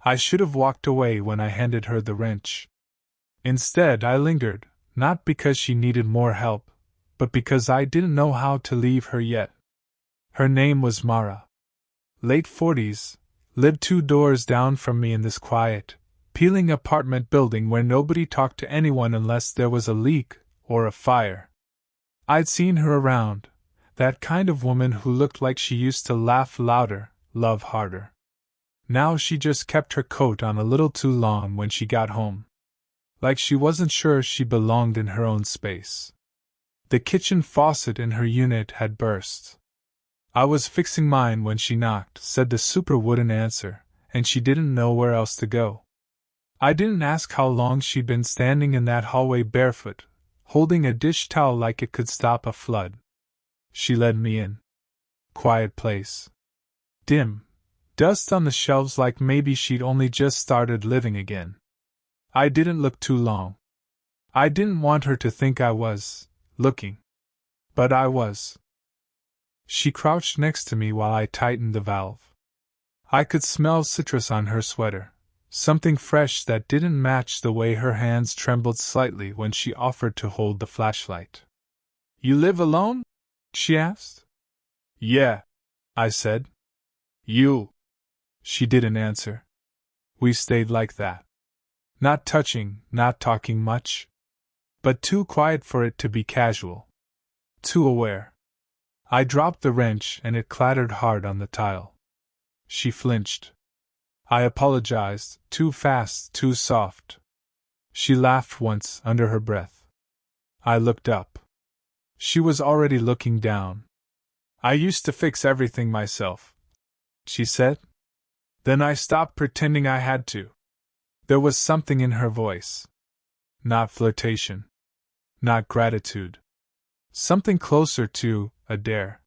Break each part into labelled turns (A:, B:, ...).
A: I should have walked away when I handed her the wrench. Instead, I lingered, not because she needed more help, but because I didn't know how to leave her yet. Her name was Mara. Late 40s, lived 2 doors down from me in this quiet, peeling apartment building where nobody talked to anyone unless there was a leak or a fire. I'd seen her around, that kind of woman who looked like she used to laugh louder, love harder. Now she just kept her coat on a little too long when she got home. Like she wasn't sure she belonged in her own space. The kitchen faucet in her unit had burst. I was fixing mine when she knocked, said the super wouldn't answer, and she didn't know where else to go. I didn't ask how long she'd been standing in that hallway barefoot, holding a dish towel like it could stop a flood. She led me in. Quiet place. Dim. Dust on the shelves like maybe she'd only just started living again. I didn't look too long. I didn't want her to think I was looking. But I was. She crouched next to me while I tightened the valve. I could smell citrus on her sweater, something fresh that didn't match the way her hands trembled slightly when she offered to hold the flashlight. "You live alone?" she asked. "Yeah," I said. "You?" She didn't answer. We stayed like that. Not touching, not talking much. But too quiet for it to be casual. Too aware. I dropped the wrench and it clattered hard on the tile. She flinched. I apologized, too fast, too soft. She laughed once, under her breath. I looked up. She was already looking down. "I used to fix everything myself," she said. Then I stopped pretending I had to. There was something in her voice. Not flirtation. Not gratitude. Something closer to a dare.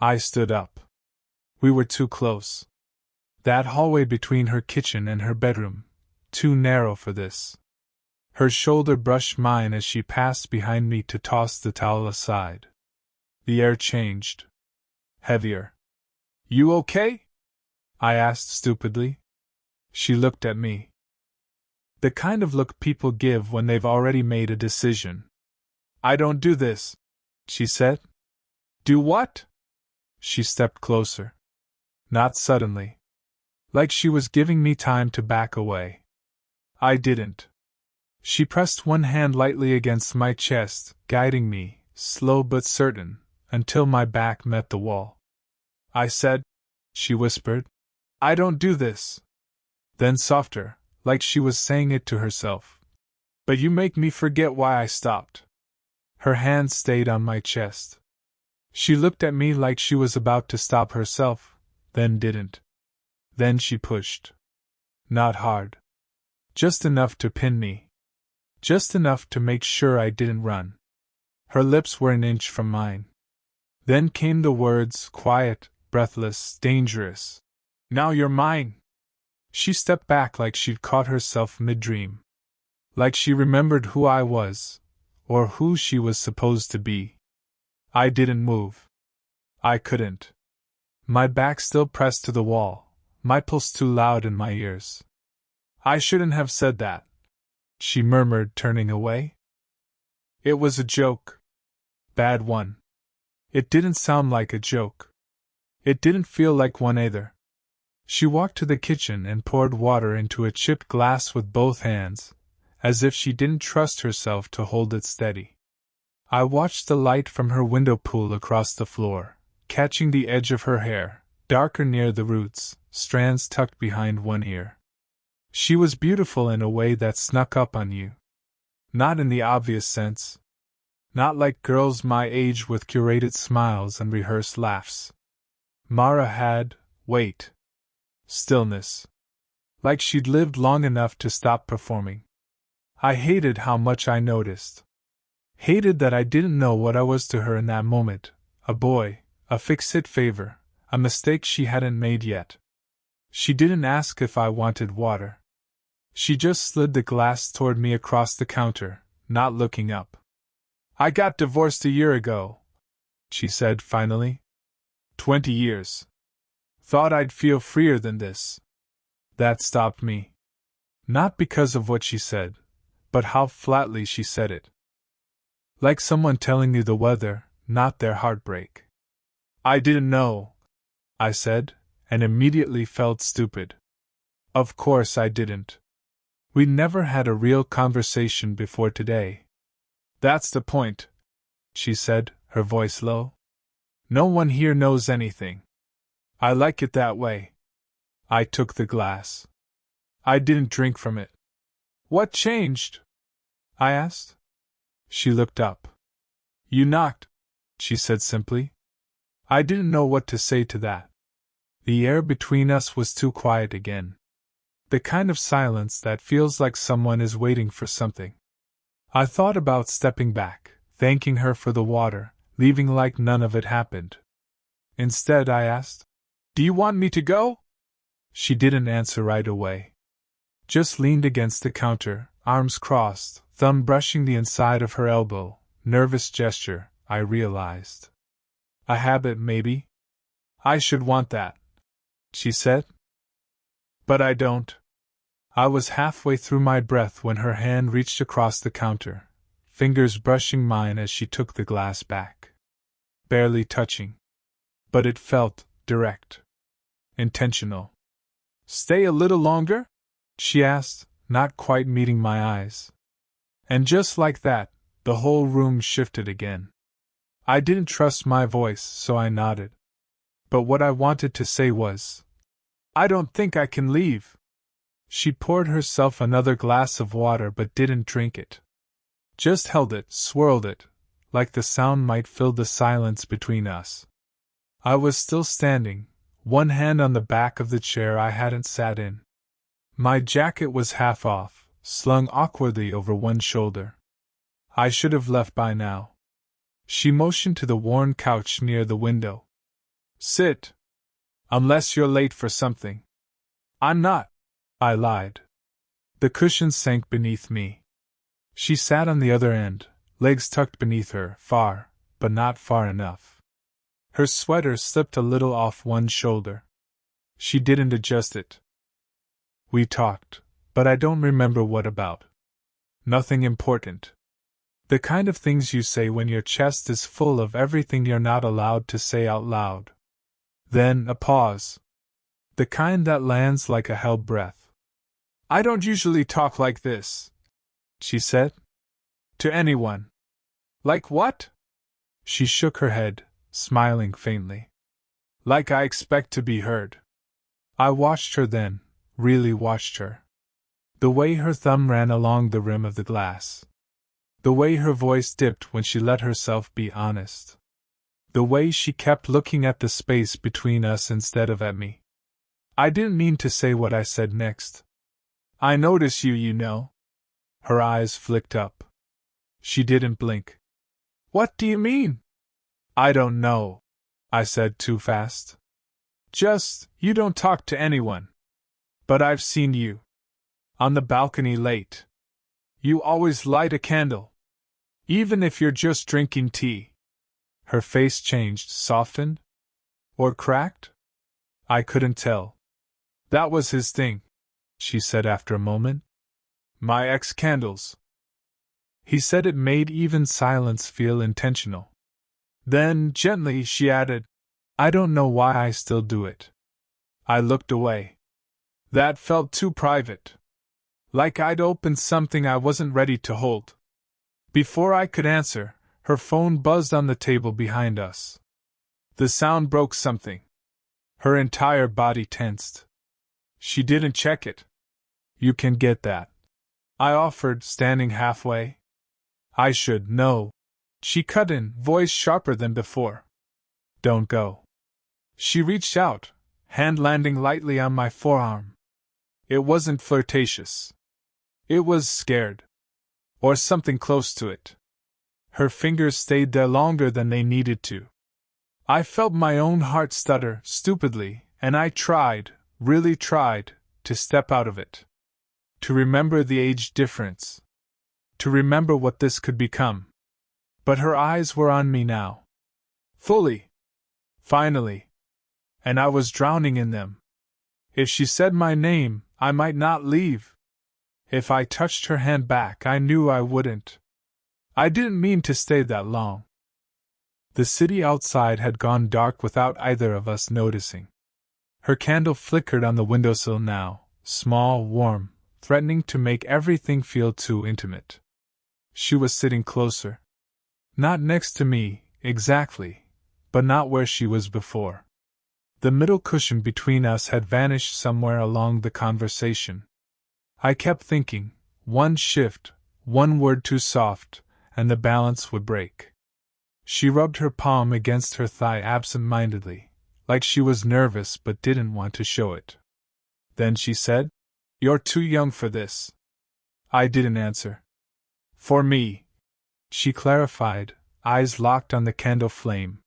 A: I stood up. We were too close. That hallway between her kitchen and her bedroom, too narrow for this. Her shoulder brushed mine as she passed behind me to toss the towel aside. The air changed. Heavier. "You okay?" I asked stupidly. She looked at me. The kind of look people give when they've already made a decision. "I don't do this," she said. "Do what?" She stepped closer. Not suddenly. Like she was giving me time to back away. I didn't. She pressed one hand lightly against my chest, guiding me, slow but certain, until my back met the wall. "I said," she whispered, "I don't do this." Then softer, like she was saying it to herself. "But you make me forget why I stopped." Her hand stayed on my chest. She looked at me like she was about to stop herself, then didn't. Then she pushed. Not hard. Just enough to pin me. Just enough to make sure I didn't run. Her lips were an inch from mine. Then came the words, quiet, breathless, dangerous. "Now you're mine." She stepped back like she'd caught herself mid-dream. Like she remembered who I was, or who she was supposed to be. I didn't move. I couldn't. My back still pressed to the wall, my pulse too loud in my ears. "I shouldn't have said that," she murmured, turning away. It was a joke. Bad one. It didn't sound like a joke. It didn't feel like one either. She walked to the kitchen and poured water into a chipped glass with both hands, as if she didn't trust herself to hold it steady. I watched the light from her window pool across the floor, catching the edge of her hair, darker near the roots, strands tucked behind one ear. She was beautiful in a way that snuck up on you. Not in the obvious sense. Not like girls my age with curated smiles and rehearsed laughs. Mara had weight. Stillness. Like she'd lived long enough to stop performing. I hated how much I noticed. Hated that I didn't know what I was to her in that moment, a boy, a fix-it favor, a mistake she hadn't made yet. She didn't ask if I wanted water. She just slid the glass toward me across the counter, not looking up. "I got divorced a year ago," she said finally. 20 years. Thought I'd feel freer than this. That stopped me. Not because of what she said, but how flatly she said it. Like someone telling you the weather, not their heartbreak. I didn't know, I said, and immediately felt stupid. Of course I didn't. We'd never had a real conversation before today. That's the point, she said, her voice low. No one here knows anything. I like it that way. I took the glass. I didn't drink from it. What changed? I asked. She looked up. You knocked, she said simply. I didn't know what to say to that. The air between us was too quiet again. The kind of silence that feels like someone is waiting for something. I thought about stepping back, thanking her for the water, leaving like none of it happened. Instead, I asked, Do you want me to go? She didn't answer right away. Just leaned against the counter, arms crossed, thumb brushing the inside of her elbow, nervous gesture, I realized. A habit, maybe? I should want that, she said. But I don't. I was halfway through my breath when her hand reached across the counter, fingers brushing mine as she took the glass back. Barely touching. But it felt direct. Intentional. Stay a little longer? She asked, not quite meeting my eyes. And just like that, the whole room shifted again. I didn't trust my voice, so I nodded. But what I wanted to say was, I don't think I can leave. She poured herself another glass of water but didn't drink it. Just held it, swirled it, like the sound might fill the silence between us. I was still standing, one hand on the back of the chair I hadn't sat in. My jacket was half off, slung awkwardly over one shoulder. I should have left by now. She motioned to the worn couch near the window. Sit. Unless you're late for something. I'm not, I lied. The cushions sank beneath me. She sat on the other end, legs tucked beneath her, far, but not far enough. Her sweater slipped a little off one shoulder. She didn't adjust it. We talked, but I don't remember what about. Nothing important. The kind of things you say when your chest is full of everything you're not allowed to say out loud. Then a pause. The kind that lands like a held breath. I don't usually talk like this, she said. To anyone. Like what? She shook her head, smiling faintly. Like I expect to be heard. I watched her then, really watched her. The way her thumb ran along the rim of the glass. The way her voice dipped when she let herself be honest. The way she kept looking at the space between us instead of at me. I didn't mean to say what I said next. I notice you, you know. Her eyes flicked up. She didn't blink. What do you mean? I don't know, I said too fast. Just, you don't talk to anyone. But I've seen you. On the balcony late. You always light a candle. Even if you're just drinking tea. Her face changed, softened? Or cracked? I couldn't tell. That was his thing, she said after a moment. My ex-candles. He said it made even silence feel intentional. Then, gently, she added, I don't know why I still do it. I looked away. That felt too private. Like I'd opened something I wasn't ready to hold. Before I could answer, her phone buzzed on the table behind us. The sound broke something. Her entire body tensed. She didn't check it. You can get that, I offered, standing halfway. I should know. She cut in, voice sharper than before. Don't go. She reached out, hand landing lightly on my forearm. It wasn't flirtatious. It was scared. Or something close to it. Her fingers stayed there longer than they needed to. I felt my own heart stutter, stupidly, and I tried, really tried, to step out of it. To remember the age difference. To remember what this could become. But her eyes were on me now. Fully. Finally. And I was drowning in them. If she said my name, I might not leave. If I touched her hand back, I knew I wouldn't. I didn't mean to stay that long. The city outside had gone dark without either of us noticing. Her candle flickered on the windowsill now, small, warm, threatening to make everything feel too intimate. She was sitting closer. Not next to me, exactly, but not where she was before. The middle cushion between us had vanished somewhere along the conversation. I kept thinking, one shift, one word too soft, and the balance would break. She rubbed her palm against her thigh absent-mindedly, like she was nervous but didn't want to show it. Then she said, "You're too young for this." I didn't answer. "For me," she clarified, eyes locked on the candle flame.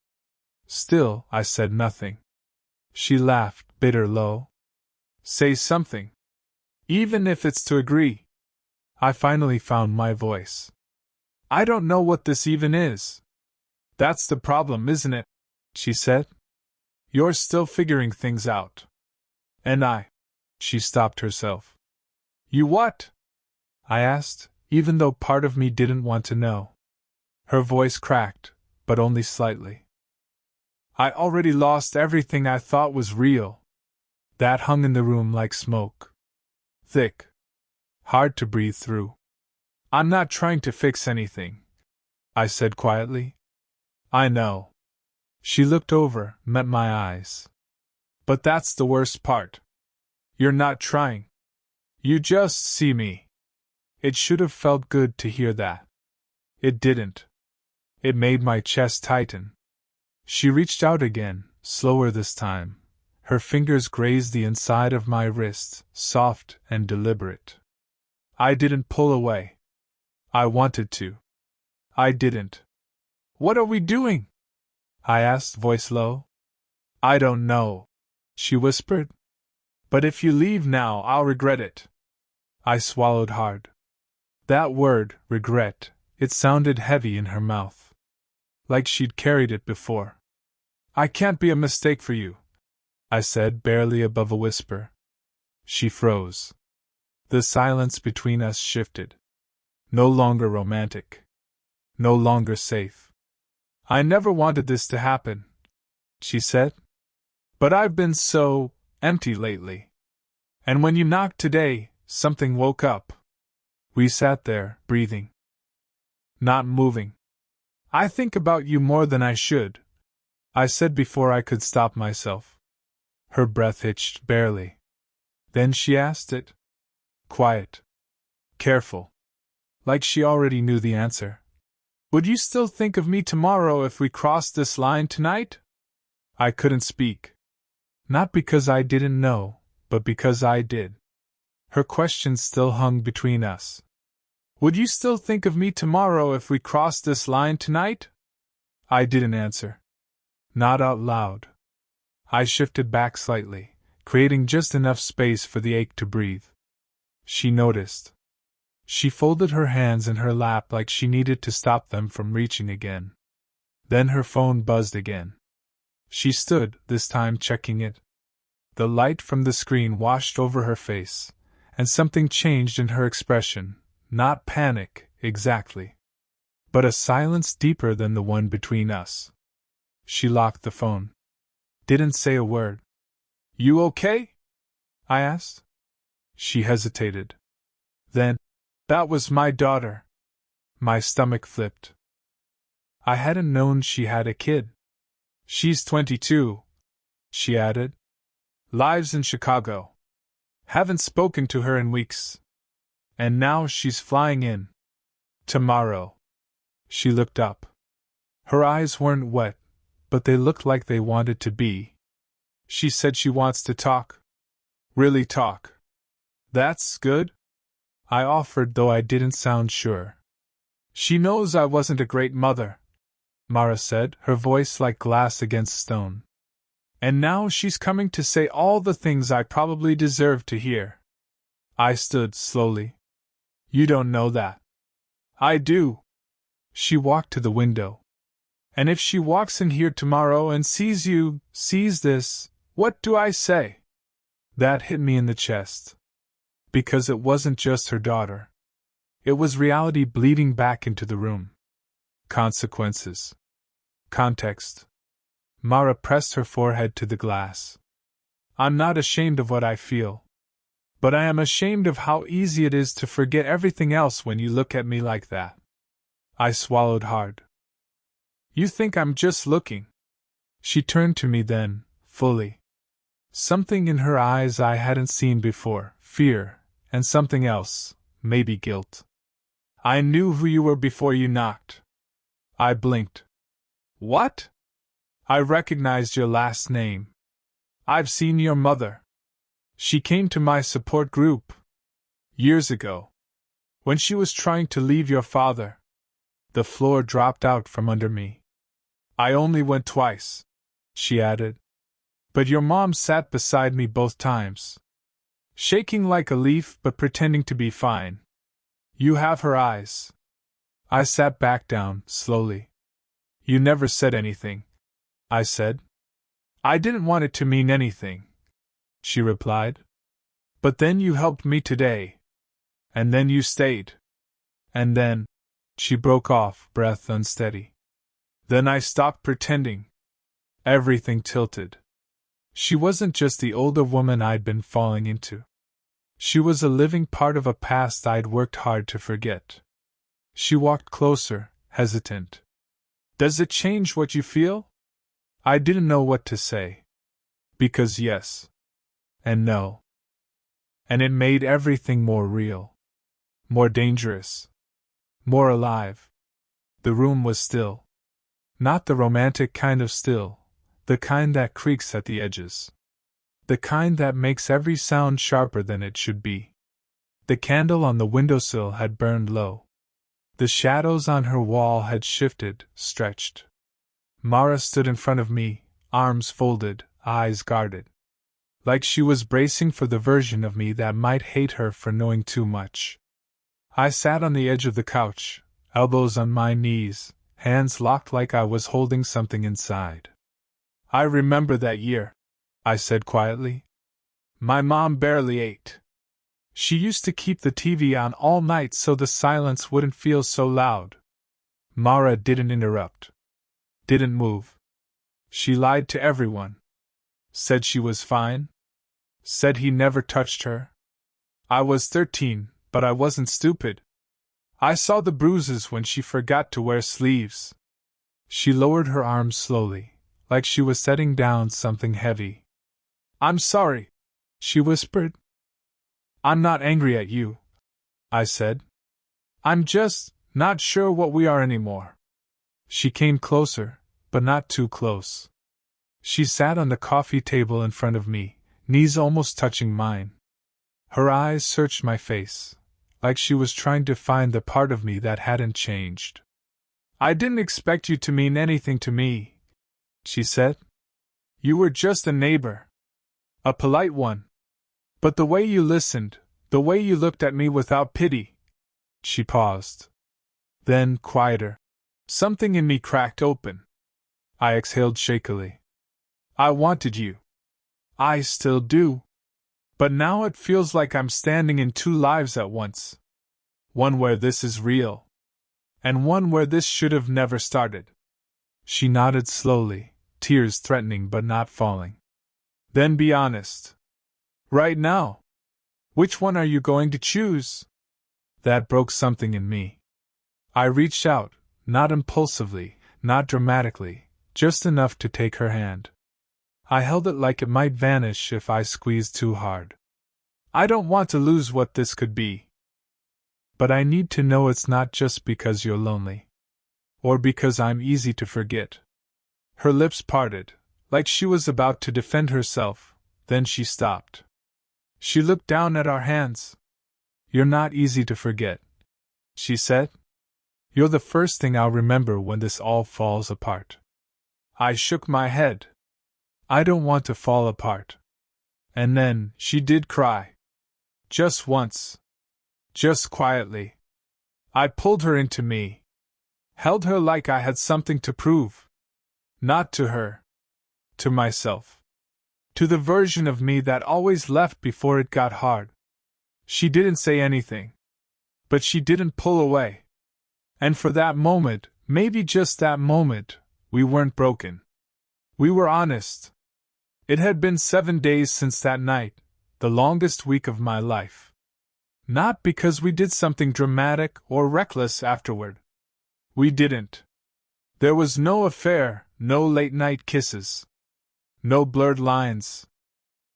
A: Still, I said nothing. She laughed, bitter low. "Say something. Even if it's to agree." I finally found my voice. "I don't know what this even is." "That's the problem, isn't it?" she said. "You're still figuring things out. And I." She stopped herself. "You what?" I asked, even though part of me didn't want to know. Her voice cracked, but only slightly. "I already lost everything I thought was real." That hung in the room like smoke. Thick. Hard to breathe through. "I'm not trying to fix anything," I said quietly. "I know." She looked over, met my eyes. "But that's the worst part. You're not trying. You just see me." It should have felt good to hear that. It didn't. It made my chest tighten. She reached out again, slower this time. Her fingers grazed the inside of my wrist, soft and deliberate. I didn't pull away. I wanted to. I didn't. "What are we doing?" I asked, voice low. "I don't know," she whispered. "But if you leave now, I'll regret it." I swallowed hard. That word, regret, it sounded heavy in her mouth. Like she'd carried it before. "I can't be a mistake for you," I said, barely above a whisper. She froze. The silence between us shifted. No longer romantic. No longer safe. "I never wanted this to happen," she said. "But I've been so empty lately. And when you knocked today, something woke up." We sat there, breathing. Not moving. "I think about you more than I should," I said before I could stop myself. Her breath hitched, barely. Then she asked it. Quiet. Careful. Like she already knew the answer. "Would you still think of me tomorrow if we crossed this line tonight?" I couldn't speak. Not because I didn't know, but because I did. Her question still hung between us. "Would you still think of me tomorrow if we crossed this line tonight?" I didn't answer. Not out loud. I shifted back slightly, creating just enough space for the ache to breathe. She noticed. She folded her hands in her lap like she needed to stop them from reaching again. Then her phone buzzed again. She stood, this time checking it. The light from the screen washed over her face, and something changed in her expression, not panic, exactly, but a silence deeper than the one between us. She locked the phone. Didn't say a word. "You okay?" I asked. She hesitated. Then, "That was my daughter." My stomach flipped. I hadn't known she had a kid. "She's 22, she added. "Lives in Chicago. Haven't spoken to her in weeks. And now she's flying in. Tomorrow." She looked up. Her eyes weren't wet, but they looked like they wanted to be. "She said she wants to talk." "Really talk?" "That's good," I offered, though I didn't sound sure. "She knows I wasn't a great mother," Mara said, her voice like glass against stone. "And now she's coming to say all the things I probably deserve to hear." I stood slowly. "You don't know that." "I do." She walked to the window. "And if she walks in here tomorrow and sees you, sees this, what do I say?" That hit me in the chest. Because it wasn't just her daughter. It was reality bleeding back into the room. Consequences. Context. Mara pressed her forehead to the glass. I'm not ashamed of what I feel. But I am ashamed of how easy it is to forget everything else when you look at me like that. I swallowed hard. You think I'm just looking? She turned to me then, fully. Something in her eyes I hadn't seen before, fear, and something else, maybe guilt. I knew who you were before you knocked. I blinked. What? I recognized your last name. I've seen your mother. She came to my support group. Years ago. When she was trying to leave your father. The floor dropped out from under me. I only went twice, she added. But your mom sat beside me both times. Shaking like a leaf but pretending to be fine. You have her eyes. I sat back down, slowly. You never said anything, I said. I didn't want it to mean anything, she replied. But then you helped me today. And then you stayed. And then, she broke off, breath unsteady. Then I stopped pretending. Everything tilted. She wasn't just the older woman I'd been falling into. She was a living part of a past I'd worked hard to forget. She walked closer, hesitant. Does it change what you feel? I didn't know what to say. Because yes. And no. And it made everything more real. More dangerous. More alive. The room was still. Not the romantic kind of still, the kind that creaks at the edges. The kind that makes every sound sharper than it should be. The candle on the windowsill had burned low. The shadows on her wall had shifted, stretched. Mara stood in front of me, arms folded, eyes guarded. Like she was bracing for the version of me that might hate her for knowing too much. I sat on the edge of the couch, elbows on my knees, hands locked like I was holding something inside. I remember that year, I said quietly. My mom barely ate. She used to keep the TV on all night so the silence wouldn't feel so loud. Mara didn't interrupt. Didn't move. She lied to everyone. Said she was fine. Said he never touched her. I was 13, but I wasn't stupid. I saw the bruises when she forgot to wear sleeves. She lowered her arms slowly, like she was setting down something heavy. I'm sorry, she whispered. I'm not angry at you, I said. I'm just not sure what we are anymore. She came closer, but not too close. She sat on the coffee table in front of me, knees almost touching mine. Her eyes searched my face, like she was trying to find the part of me that hadn't changed. I didn't expect you to mean anything to me, she said. You were just a neighbor. A polite one. But the way you listened, the way you looked at me without pity. She paused. Then, quieter. Something in me cracked open. I exhaled shakily. I wanted you. I still do. But now it feels like I'm standing in two lives at once. One where this is real. And one where this should have never started. She nodded slowly, tears threatening but not falling. Then be honest. Right now. Which one are you going to choose? That broke something in me. I reached out, not impulsively, not dramatically, just enough to take her hand. I held it like it might vanish if I squeezed too hard. I don't want to lose what this could be. But I need to know it's not just because you're lonely. Or because I'm easy to forget. Her lips parted, like she was about to defend herself, then she stopped. She looked down at our hands. You're not easy to forget, she said. You're the first thing I'll remember when this all falls apart. I shook my head. I don't want to fall apart. And then, she did cry. Just once. Just quietly. I pulled her into me. Held her like I had something to prove. Not to her. To myself. To the version of me that always left before it got hard. She didn't say anything. But she didn't pull away. And for that moment, maybe just that moment, we weren't broken. We were honest. It had been 7 days since that night, the longest week of my life. Not because we did something dramatic or reckless afterward. We didn't. There was no affair, no late-night kisses. No blurred lines.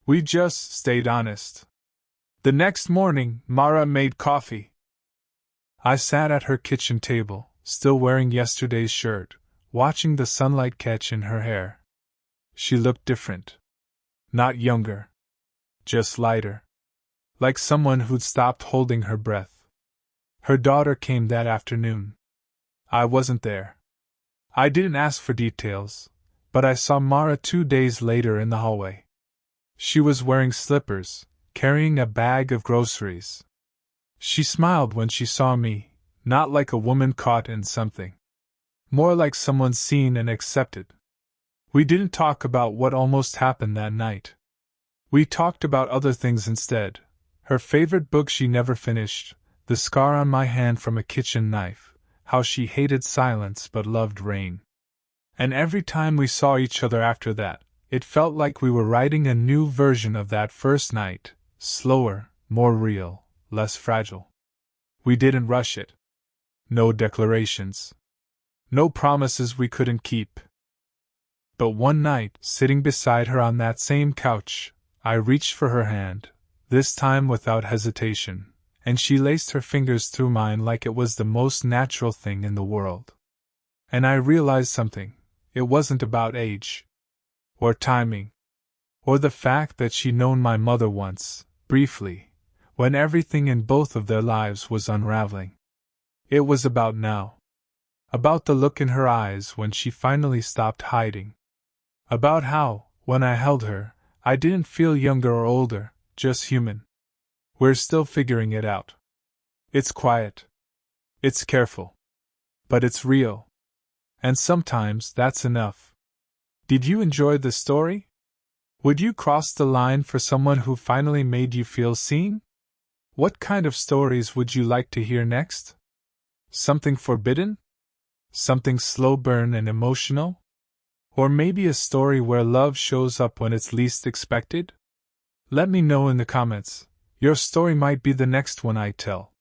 A: We just stayed honest. The next morning, Mara made coffee. I sat at her kitchen table, still wearing yesterday's shirt, watching the sunlight catch in her hair. She looked different. Not younger. Just lighter. Like someone who'd stopped holding her breath. Her daughter came that afternoon. I wasn't there. I didn't ask for details, but I saw Mara 2 days later in the hallway. She was wearing slippers, carrying a bag of groceries. She smiled when she saw me, not like a woman caught in something. More like someone seen and accepted. We didn't talk about what almost happened that night. We talked about other things instead. Her favorite book she never finished, the scar on my hand from a kitchen knife, how she hated silence but loved rain. And every time we saw each other after that, it felt like we were writing a new version of that first night, slower, more real, less fragile. We didn't rush it. No declarations. No promises we couldn't keep. But one night, sitting beside her on that same couch, I reached for her hand, this time without hesitation, and she laced her fingers through mine like it was the most natural thing in the world. And I realized something. It wasn't about age. Or timing. Or the fact that she'd known my mother once, briefly, when everything in both of their lives was unraveling. It was about now. About the look in her eyes when she finally stopped hiding. About how, when I held her, I didn't feel younger or older, just human. We're still figuring it out. It's quiet. It's careful. But it's real. And sometimes that's enough. Did you enjoy the story? Would you cross the line for someone who finally made you feel seen? What kind of stories would you like to hear next? Something forbidden? Something slow burn and emotional? Or maybe a story where love shows up when it's least expected? Let me know in the comments. Your story might be the next one I tell.